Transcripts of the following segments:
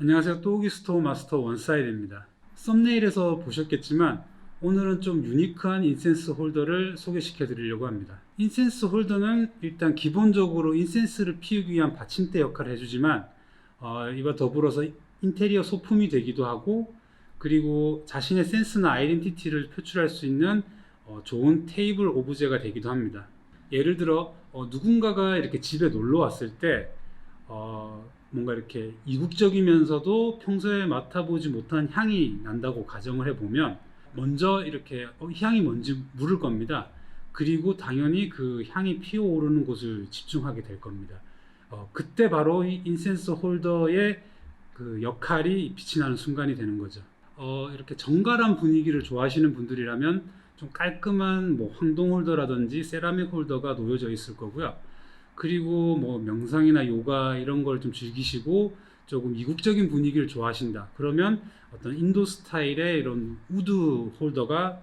안녕하세요. 또기스토어 마스터 원사이드입니다. 썸네일에서 보셨겠지만 오늘은 좀 유니크한 인센스 홀더를 소개시켜 드리려고 합니다. 인센스 홀더는 일단 기본적으로 인센스를 피우기 위한 받침대 역할을 해주지만 이와 더불어서 인테리어 소품이 되기도 하고, 그리고 자신의 센스나 아이덴티티를 표출할 수 있는 좋은 테이블 오브제가 되기도 합니다. 예를 들어 누군가가 이렇게 집에 놀러 왔을 때 뭔가 이렇게 이국적이면서도 평소에 맡아보지 못한 향이 난다고 가정을 해보면 먼저 이렇게 향이 뭔지 물을 겁니다. 그리고 당연히 그 향이 피어오르는 곳을 집중하게 될 겁니다. 그때 바로 이 인센스 홀더의 그 역할이 빛이 나는 순간이 되는 거죠. 이렇게 정갈한 분위기를 좋아하시는 분들이라면 좀 깔끔한 뭐 황동 홀더라든지 세라믹 홀더가 놓여져 있을 거고요. 그리고 뭐 명상이나 요가 이런 걸 좀 즐기시고 조금 이국적인 분위기를 좋아하신다 그러면 어떤 인도 스타일의 이런 우드 홀더가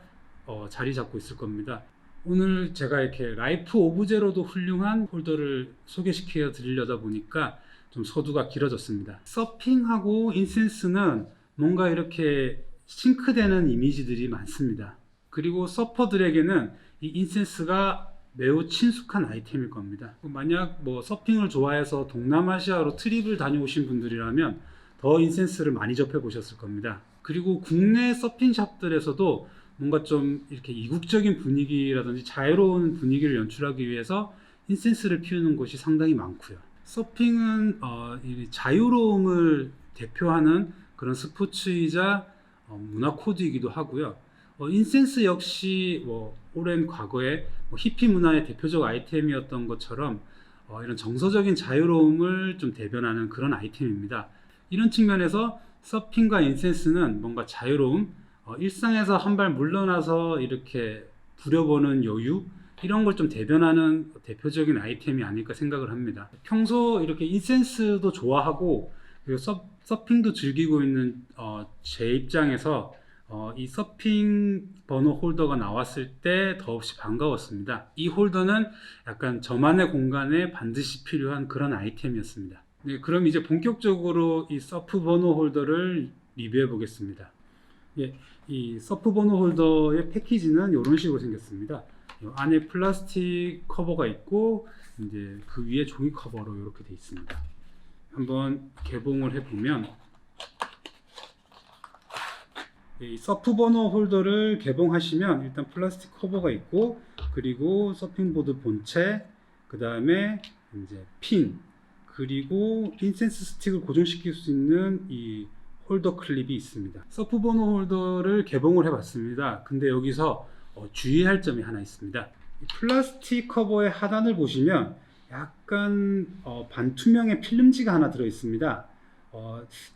자리 잡고 있을 겁니다. 오늘 제가 이렇게 라이프 오브제로도 훌륭한 홀더를 소개시켜 드리려다 보니까 좀 서두가 길어졌습니다. 서핑하고 인센스는 뭔가 이렇게 싱크되는 이미지들이 많습니다. 그리고 서퍼들에게는 이 인센스가 매우 친숙한 아이템일 겁니다. 만약 뭐 서핑을 좋아해서 동남아시아로 트립을 다녀오신 분들이라면 더 인센스를 많이 접해 보셨을 겁니다. 그리고 국내 서핑샵들에서도 뭔가 좀 이렇게 이국적인 분위기라든지 자유로운 분위기를 연출하기 위해서 인센스를 피우는 곳이 상당히 많고요. 서핑은 이 자유로움을 대표하는 그런 스포츠이자 문화 코드이기도 하고요. 인센스 역시 뭐 오랜 과거에 히피 문화의 대표적 아이템이었던 것처럼 이런 정서적인 자유로움을 좀 대변하는 그런 아이템입니다. 이런 측면에서 서핑과 인센스는 뭔가 자유로움, 일상에서 한 발 물러나서 이렇게 부려보는 여유, 이런 걸 좀 대변하는 대표적인 아이템이 아닐까 생각을 합니다. 평소 이렇게 인센스도 좋아하고 그리고 서핑도 즐기고 있는 제 입장에서 이 서핑 버너 홀더가 나왔을 때 더없이 반가웠습니다. 이 홀더는 약간 저만의 공간에 반드시 필요한 그런 아이템이었습니다. 네, 그럼 이제 본격적으로 이 서프 버너 홀더를 리뷰해 보겠습니다. 예, 이 서프 버너 홀더의 패키지는 이런 식으로 생겼습니다. 이 안에 플라스틱 커버가 있고 이제 그 위에 종이 커버로 이렇게 되어 있습니다. 한번 개봉을 해보면 이 서프 버너 홀더를 개봉하시면 일단 플라스틱 커버가 있고, 그리고 서핑보드 본체, 그 다음에 이제 핀, 그리고 인센스 스틱을 고정시킬 수 있는 이 홀더 클립이 있습니다. 서프 버너 홀더를 개봉을 해봤습니다. 근데 여기서 주의할 점이 하나 있습니다. 이 플라스틱 커버의 하단을 보시면 약간 반투명의 필름지가 하나 들어 있습니다.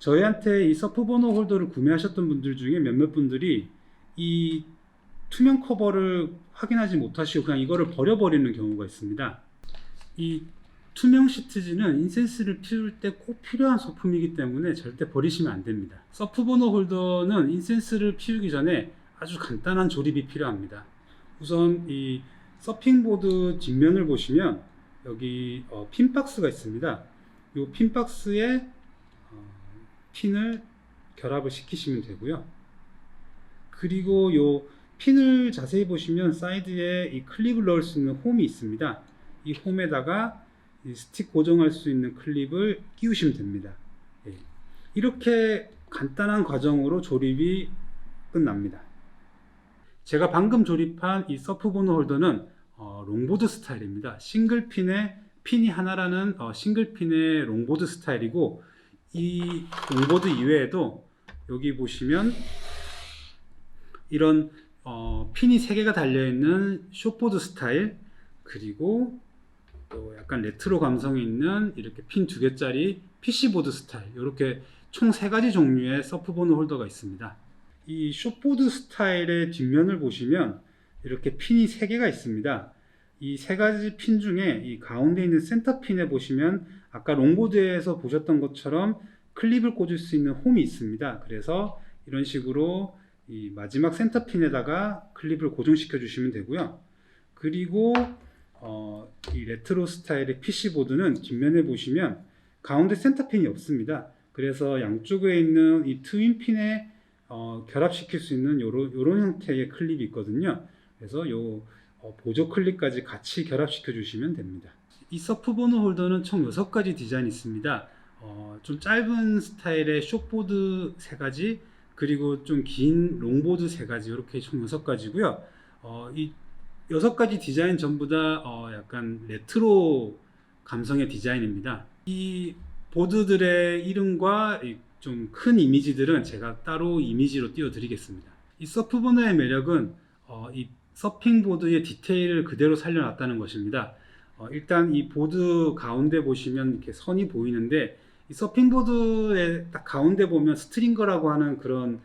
저희한테 이 서프 버너 홀더를 구매하셨던 분들 중에 몇몇 분들이 이 투명 커버를 확인하지 못하시고 그냥 이거를 버려버리는 경우가 있습니다. 이 투명 시트지는 인센스를 피울 때 꼭 필요한 소품이기 때문에 절대 버리시면 안 됩니다. 서프 버너 홀더는 인센스를 피우기 전에 아주 간단한 조립이 필요합니다. 우선 이 서핑보드 뒷면을 보시면 여기 핀박스가 있습니다. 이 핀박스에 핀을 결합을 시키시면 되고요. 그리고 이 핀을 자세히 보시면 사이드에 이 클립을 넣을 수 있는 홈이 있습니다. 이 홈에다가 이 스틱 고정할 수 있는 클립을 끼우시면 됩니다. 예. 이렇게 간단한 과정으로 조립이 끝납니다. 제가 방금 조립한 이 서프 버너 홀더는 롱보드 스타일입니다. 싱글 핀에 핀이 하나라는 싱글 핀의 롱보드 스타일이고, 이 롱보드 이외에도 여기 보시면 이런 핀이 3개가 달려있는 숏보드 스타일, 그리고 또 약간 레트로 감성이 있는 이렇게 핀 2개짜리 PC보드 스타일, 이렇게 총 3가지 종류의 서프 버너 홀더가 있습니다. 이 숏보드 스타일의 뒷면을 보시면 이렇게 핀이 3개가 있습니다. 이 3가지 핀 중에 이 가운데 있는 센터 핀에 보시면 아까 롱보드에서 보셨던 것처럼 클립을 꽂을 수 있는 홈이 있습니다. 그래서 이런 식으로 이 마지막 센터 핀에다가 클립을 고정시켜 주시면 되고요. 그리고 이 레트로 스타일의 PC보드는 뒷면에 보시면 가운데 센터 핀이 없습니다. 그래서 양쪽에 있는 이 트윈핀에 결합시킬 수 있는 요런 형태의 클립이 있거든요. 그래서 요 보조 클립까지 같이 결합시켜 주시면 됩니다. 이 서프버너 홀더는 총 6가지 디자인이 있습니다. 좀 짧은 스타일의 숏보드 3가지, 그리고 좀 긴 롱보드 3가지, 이렇게 총 6가지고요. 이 6가지 디자인 전부 다 약간 레트로 감성의 디자인입니다. 이 보드들의 이름과 좀 큰 이미지들은 제가 따로 이미지로 띄워드리겠습니다. 이 서프버너의 매력은 이 서핑보드의 디테일을 그대로 살려놨다는 것입니다. 일단 이 보드 가운데 보시면 이렇게 선이 보이는데, 이 서핑보드의 딱 가운데 보면 스트링거라고 하는 그런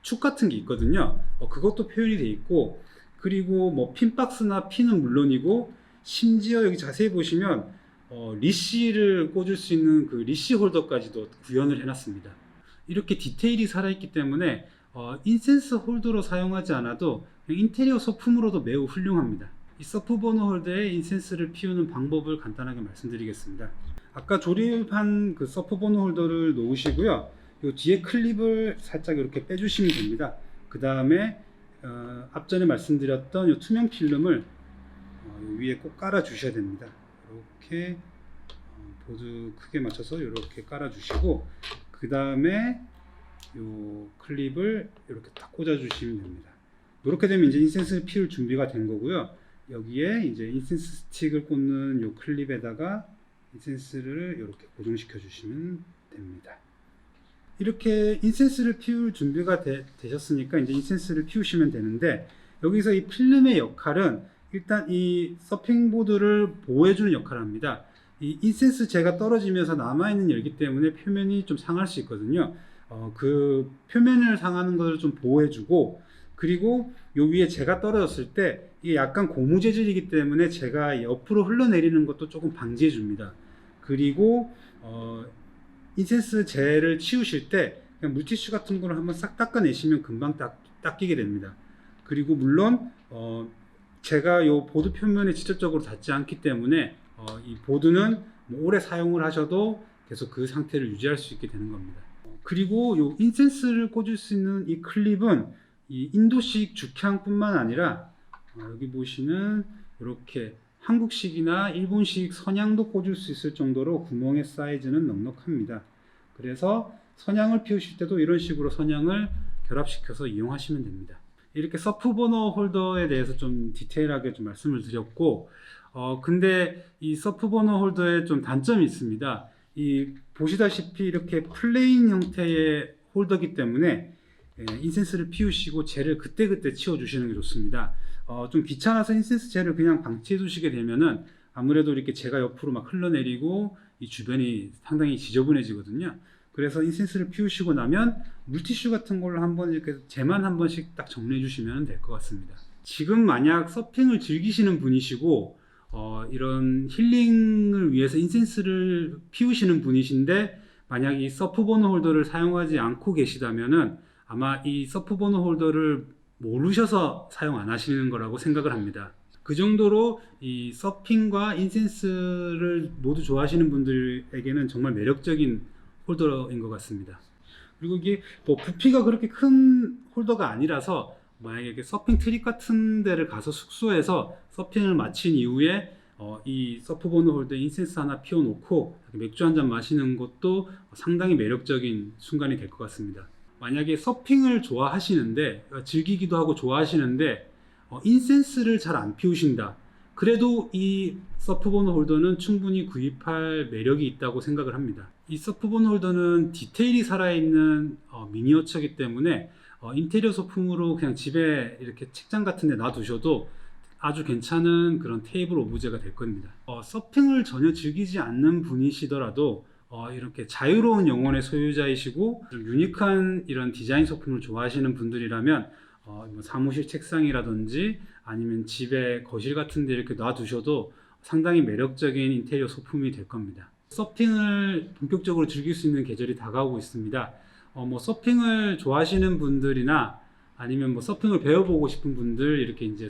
축 같은 게 있거든요. 그것도 표현이 되어 있고, 그리고 뭐 핀박스나 핀은 물론이고, 심지어 여기 자세히 보시면 리시를 꽂을 수 있는 그 리시 홀더까지도 구현을 해놨습니다. 이렇게 디테일이 살아있기 때문에 인센스 홀더로 사용하지 않아도 인테리어 소품으로도 매우 훌륭합니다. 이 서프버너 홀더에 인센스를 피우는 방법을 간단하게 말씀드리겠습니다. 아까 조립한 그 서프버너 홀더를 놓으시고요. 요 뒤에 클립을 살짝 이렇게 빼주시면 됩니다. 그 다음에 앞전에 말씀드렸던 요 투명 필름을 요 위에 꼭 깔아 주셔야 됩니다. 이렇게 보드 크게 맞춰서 이렇게 깔아 주시고, 그 다음에 요 클립을 이렇게 딱 꽂아 주시면 됩니다. 이렇게 되면 이제 인센스 피울 준비가 된 거고요. 여기에 이제 인센스 스틱을 꽂는 요 클립에다가 인센스를 이렇게 고정시켜 주시면 됩니다. 이렇게 인센스를 피울 준비가 되셨으니까 이제 인센스를 피우시면 되는데, 여기서 이 필름의 역할은 일단 이 서핑보드를 보호해주는 역할을 합니다. 이 인센스 재가 떨어지면서 남아있는 열기 때문에 표면이 좀 상할 수 있거든요. 그 표면을 상하는 것을 좀 보호해주고, 그리고 요 위에 재가 떨어졌을 때 이게 약간 고무 재질이기 때문에 재가 옆으로 흘러내리는 것도 조금 방지해 줍니다. 그리고 인센스 재를 치우실 때 그냥 물티슈 같은 거를 한번 싹 닦아내시면 금방 닦이게 됩니다. 그리고 물론 제가 요 보드 표면에 직접적으로 닿지 않기 때문에 이 보드는 뭐 오래 사용을 하셔도 계속 그 상태를 유지할 수 있게 되는 겁니다. 그리고 요 인센스를 꽂을 수 있는 이 클립은 이 인도식 죽향뿐만 아니라 여기 보시는 이렇게 한국식이나 일본식 선향도 꽂을 수 있을 정도로 구멍의 사이즈는 넉넉합니다. 그래서 선향을 피우실 때도 이런 식으로 선향을 결합시켜서 이용하시면 됩니다. 이렇게 서프버너 홀더에 대해서 좀 디테일하게 좀 말씀을 드렸고, 근데 이 서프버너 홀더에 좀 단점이 있습니다. 이 보시다시피 이렇게 플레인 형태의 홀더이기 때문에 인센스를 피우시고 재를 그때그때 치워주시는 게 좋습니다. 좀 귀찮아서 인센스 재를 그냥 방치해 두시게 되면은 아무래도 이렇게 재가 옆으로 막 흘러내리고 이 주변이 상당히 지저분해지거든요. 그래서 인센스를 피우시고 나면 물티슈 같은 걸로 한번 이렇게 재만 한 번씩 딱 정리해 주시면 될 것 같습니다. 지금 만약 서핑을 즐기시는 분이시고 이런 힐링을 위해서 인센스를 피우시는 분이신데, 만약 이 서프버너 홀더를 사용하지 않고 계시다면은 아마 이 서프버너 홀더를 모르셔서 사용 안 하시는 거라고 생각을 합니다. 그 정도로 이 서핑과 인센스를 모두 좋아하시는 분들에게는 정말 매력적인 홀더인 것 같습니다. 그리고 이게 뭐 부피가 그렇게 큰 홀더가 아니라서 만약에 서핑 트립 같은 데를 가서 숙소에서 서핑을 마친 이후에 이 서프버너 홀더에 인센스 하나 피워놓고 맥주 한잔 마시는 것도 상당히 매력적인 순간이 될 것 같습니다. 만약에 서핑을 좋아하시는데, 즐기기도 하고 좋아하시는데 인센스를 잘 안 피우신다, 그래도 이 서프버너 홀더는 충분히 구입할 매력이 있다고 생각을 합니다. 이 서프버너 홀더는 디테일이 살아있는 미니어처이기 때문에 인테리어 소품으로 그냥 집에 이렇게 책장 같은 데 놔두셔도 아주 괜찮은 그런 테이블 오브제가 될 겁니다. 서핑을 전혀 즐기지 않는 분이시더라도 이렇게 자유로운 영혼의 소유자이시고 좀 유니크한 이런 디자인 소품을 좋아하시는 분들이라면 뭐 사무실 책상이라든지 아니면 집에 거실 같은 데 이렇게 놔두셔도 상당히 매력적인 인테리어 소품이 될 겁니다. 서핑을 본격적으로 즐길 수 있는 계절이 다가오고 있습니다. 뭐 서핑을 좋아하시는 분들이나 아니면 뭐 서핑을 배워보고 싶은 분들, 이렇게 이제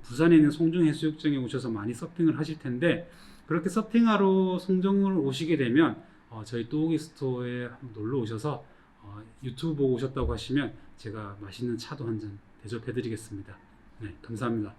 부산에 있는 송정 해수욕장에 오셔서 많이 서핑을 하실 텐데, 그렇게 서핑하러 송정을 오시게 되면 저희 또오기 스토어에 한번 놀러 오셔서 유튜브 보고 오셨다고 하시면 제가 맛있는 차도 한 잔 대접해 드리겠습니다. 네, 감사합니다.